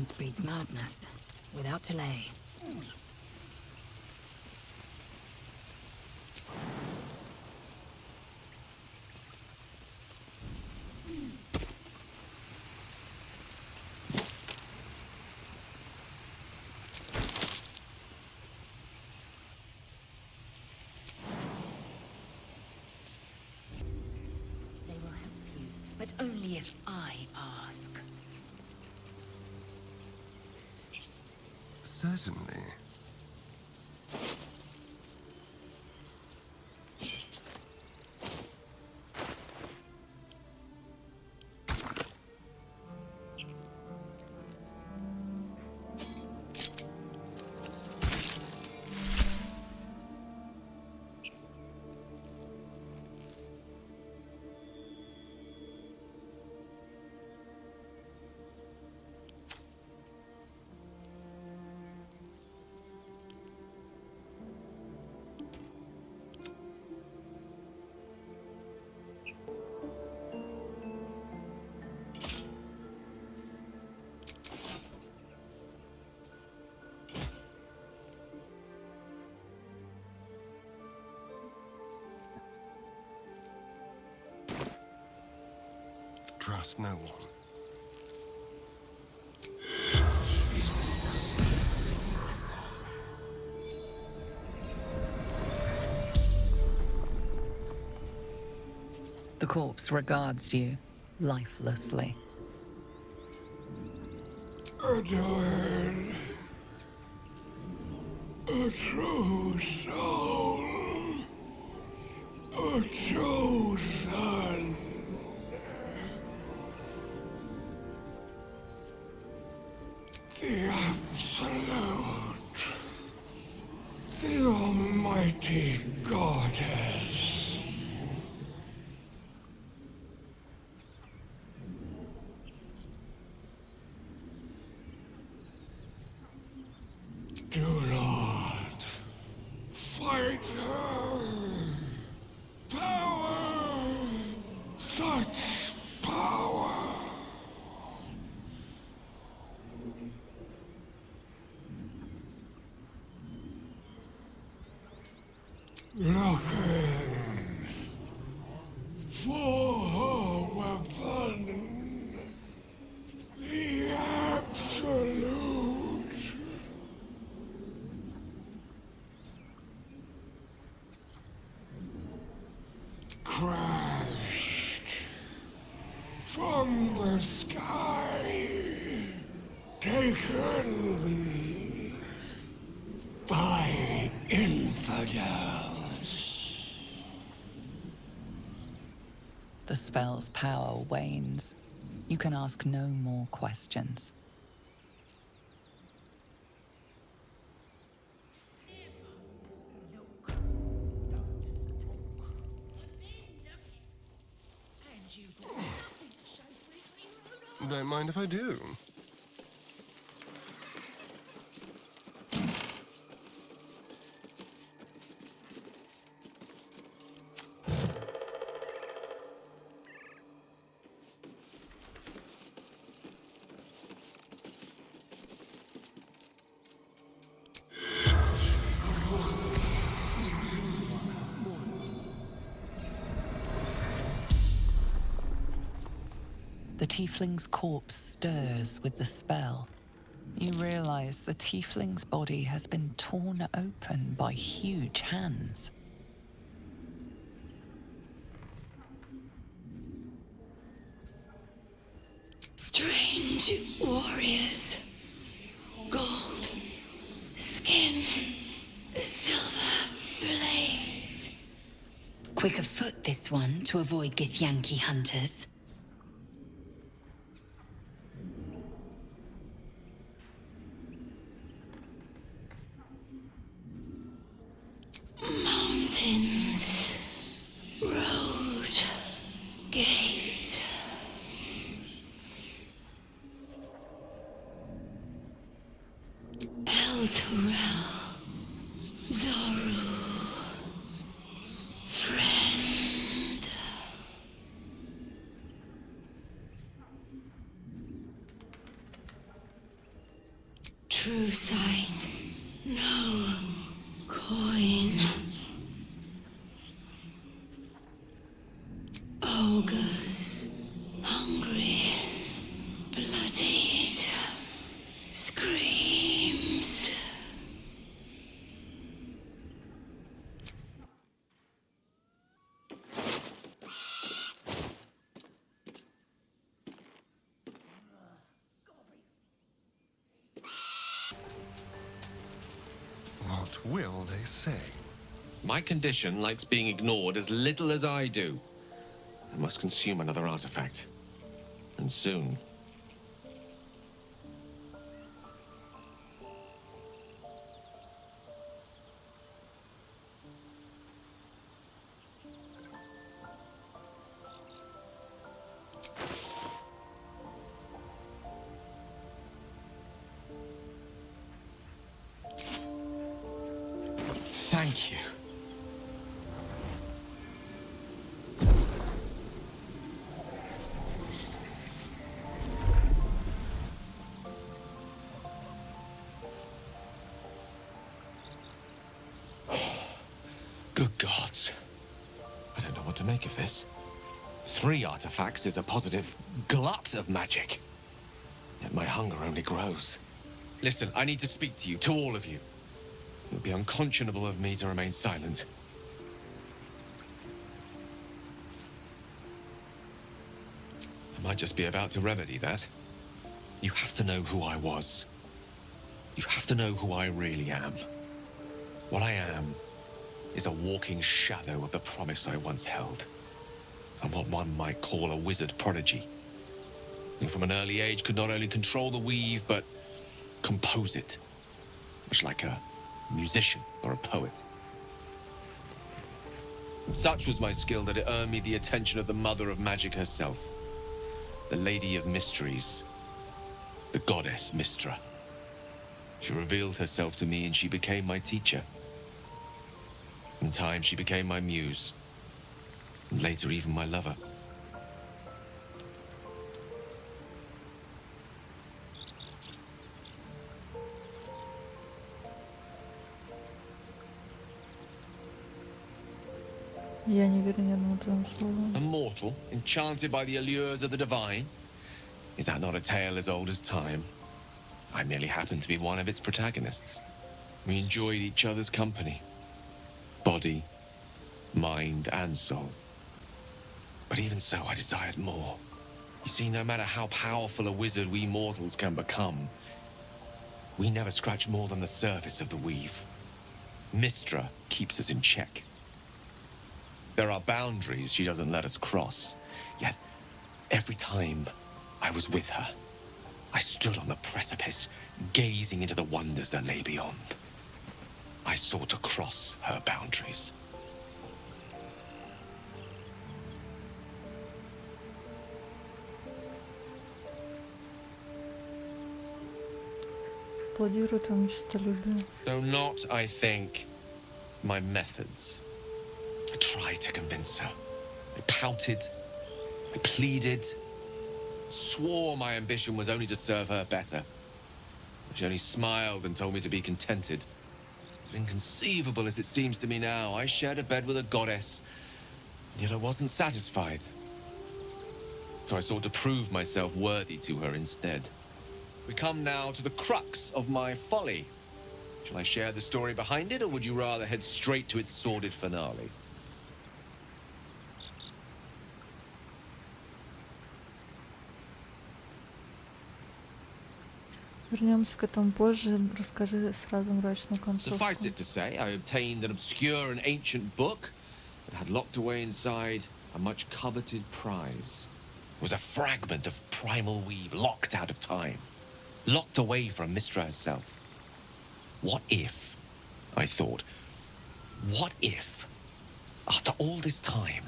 Silence breeds madness, without delay. They will help you, but only if I ask. Certainly. Trust no one. The corpse regards you lifelessly. Edwin, a true soul, a true son. The Absolute, the Almighty Goddess. Do not fight her. Power, such power. Looking for her weapon, the Absolute. Crashed from the sky, taken by infidels. The spell's power wanes. You can ask no more questions. Don't mind if I do. The tiefling's corpse stirs with the spell. You realize the tiefling's body has been torn open by huge hands. Strange warriors. Gold, skin, silver blades. Quick of foot, this one, to avoid Githyanki hunters. Mountains, road, gate. El Turel, Zoru, friend. True sight, no coin. Ogres, hungry, bloodied, screams. What will they say? My condition likes being ignored as little as I do. I must consume another artifact. And soon. Thank you. Good gods. I don't know what to make of this. 3 artifacts is a positive glut of magic. Yet my hunger only grows. Listen, I need to speak to you, to all of you. It would be unconscionable of me to remain silent. I might just be about to remedy that. You have to know who I was. You have to know who I really am. What I am is a walking shadow of the promise I once held. I'm what one might call a wizard prodigy, who from an early age could not only control the weave, but compose it, much like a musician or a poet. Such was my skill that it earned me the attention of the mother of magic herself, the Lady of Mysteries, the goddess Mystra. She revealed herself to me and she became my teacher. In time, she became my muse, and later even my lover. Я не верю ни одному твоему слову. A mortal, enchanted by the allures of the divine? Is that not a tale as old as time? I merely happened to be one of its protagonists. We enjoyed each other's company. Body, mind, and soul. But even so, I desired more. You see, no matter how powerful a wizard we mortals can become, we never scratch more than the surface of the weave. Mystra keeps us in check. There are boundaries she doesn't let us cross. Yet, every time I was with her, I stood on the precipice, gazing into the wonders that lay beyond. I sought to cross her boundaries. Аплодирую твоему честолюбию. Though not, I think, my methods. I tried to convince her. I pouted. I pleaded. Swore my ambition was only to serve her better. She only smiled and told me to be contented. But inconceivable as it seems to me now, I shared a bed with a goddess, and yet I wasn't satisfied. So I sought to prove myself worthy to her instead. We come now to the crux of my folly. Shall I share the story behind it, or would you rather head straight to its sordid finale? Вернемся к этому позже. Расскажи сразу мрачную концовку. Suffice it to say, I obtained an obscure and ancient book that had locked away inside a much coveted prize. It was a fragment of primal weave locked out of time, locked away from Mystra herself. What if, I thought, what if, after all this time,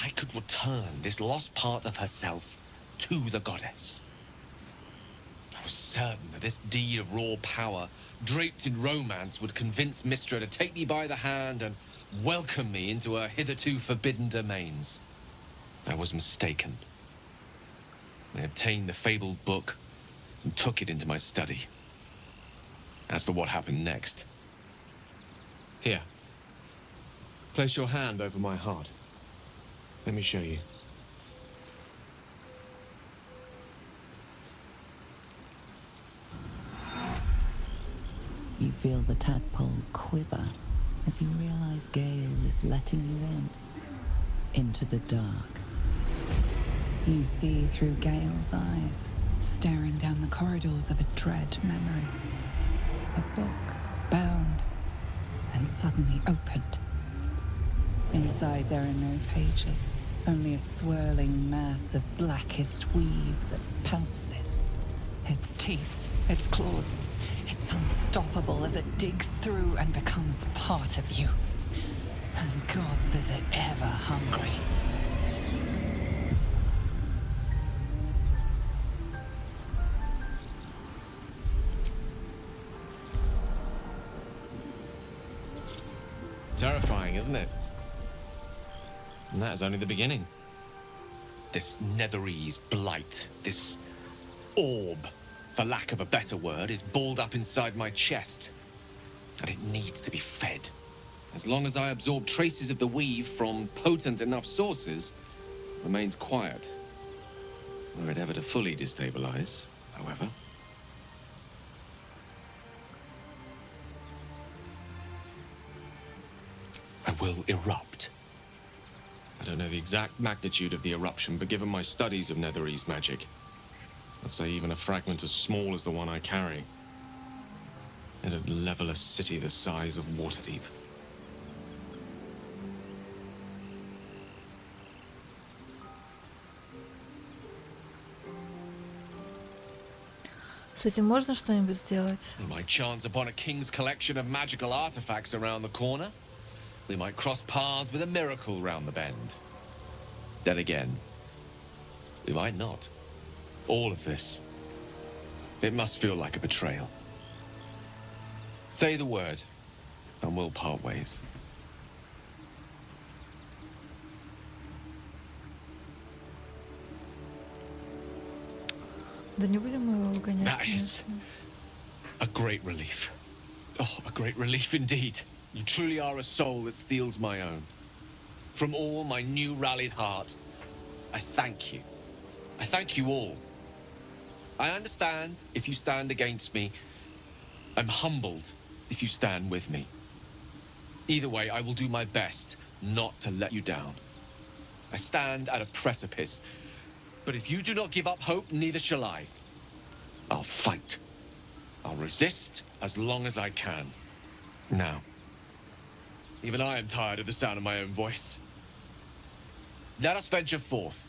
I could return this lost part of herself to the goddess? I was certain that this deed of raw power, draped in romance, would convince Mystra to take me by the hand and welcome me into her hitherto forbidden domains. I was mistaken. I obtained the fabled book and took it into my study. As for what happened next... Here. Place your hand over my heart. Let me show you. You feel the tadpole quiver as you realize Gale is letting you in, into the dark. You see through Gale's eyes, staring down the corridors of a dread memory. A book, bound, and suddenly opened. Inside there are no pages, only a swirling mass of blackest weave that pounces. Its teeth, its claws, it's unstoppable as it digs through and becomes part of you. And gods, is it ever hungry. Terrifying, isn't it? And that is only the beginning. This netherese blight, this orb, for lack of a better word, is balled up inside my chest. And it needs to be fed. As long as I absorb traces of the weave from potent enough sources, it remains quiet. Were it ever to fully destabilize, however. I will erupt. I don't know the exact magnitude of the eruption, but given my studies of netherese magic, I'd say even a fragment as small as the one I carry, it'd level a city the size of Waterdeep. С этим можно что-нибудь сделать? We might chance upon a king's collection of magical artifacts around the corner. We might cross paths with a miracle round the bend. Then again, we might not. All of this, it must feel like a betrayal. Say the word, and we'll part ways. Да не будем мы его выгонять, That is конечно. a great relief. Oh, a great relief indeed. You truly are a soul that steals my own. From all my new rallied heart, I thank you. I thank you all. I understand if you stand against me. I'm humbled if you stand with me. Either way, I will do my best not to let you down. I stand at a precipice, but if you do not give up hope, neither shall I. I'll fight. I'll resist as long as I can. Now, even I am tired of the sound of my own voice. Let us venture forth.